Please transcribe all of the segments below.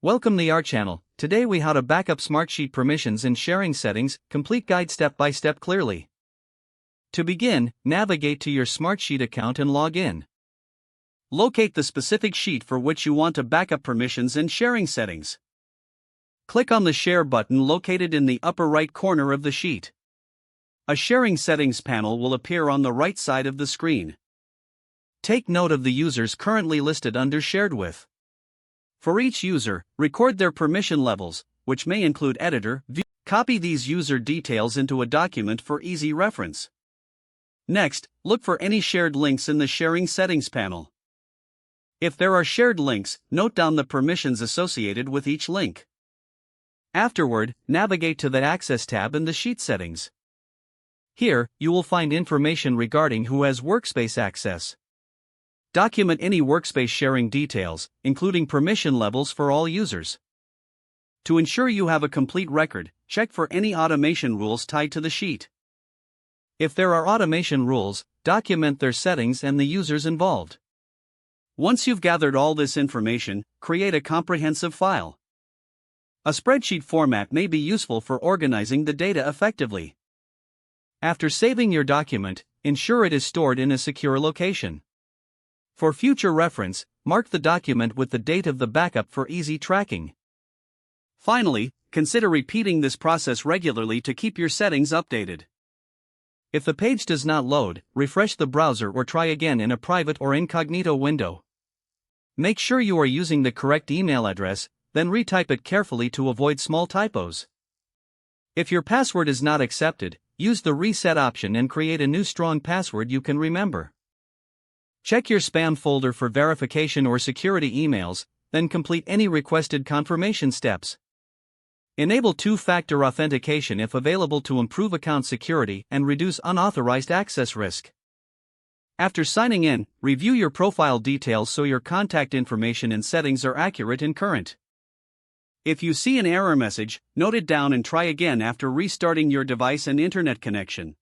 Welcome to our channel. Today we how to backup Smartsheet permissions in sharing settings, complete guide step by step clearly. To begin, navigate to your Smartsheet account and log in. Locate the specific sheet for which you want to backup permissions in sharing settings. Click on the Share button located in the upper right corner of the sheet. A sharing settings panel will appear on the right side of the screen. Take note of the users currently listed under Shared With. For each user, record their permission levels, which may include editor, view. Copy these user details into a document for easy reference. Next, look for any shared links in the Sharing Settings panel. If there are shared links, note down the permissions associated with each link. Afterward, navigate to the Access tab in the Sheet Settings. Here, you will find information regarding who has workspace access. Document any workspace sharing details, including permission levels for all users. To ensure you have a complete record, check for any automation rules tied to the sheet. If there are automation rules, document their settings and the users involved. Once you've gathered all this information, create a comprehensive file. A spreadsheet format may be useful for organizing the data effectively. After saving your document, ensure it is stored in a secure location. For future reference, mark the document with the date of the backup for easy tracking. Finally, consider repeating this process regularly to keep your settings updated. If the page does not load, refresh the browser or try again in a private or incognito window. Make sure you are using the correct email address, then retype it carefully to avoid small typos. If your password is not accepted, use the reset option and create a new strong password you can remember. Check your spam folder for verification or security emails, then complete any requested confirmation steps. Enable two-factor authentication if available to improve account security and reduce unauthorized access risk. After signing in, review your profile details so your contact information and settings are accurate and current. If you see an error message, note it down and try again after restarting your device and internet connection.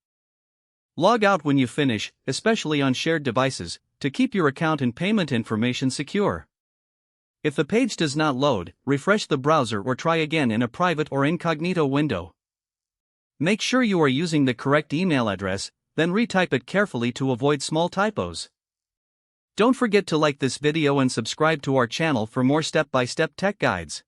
Log out when you finish, especially on shared devices, to keep your account and payment information secure. If the page does not load, refresh the browser or try again in a private or incognito window. Make sure you are using the correct email address, then retype it carefully to avoid small typos. Don't forget to like this video and subscribe to our channel for more step-by-step tech guides.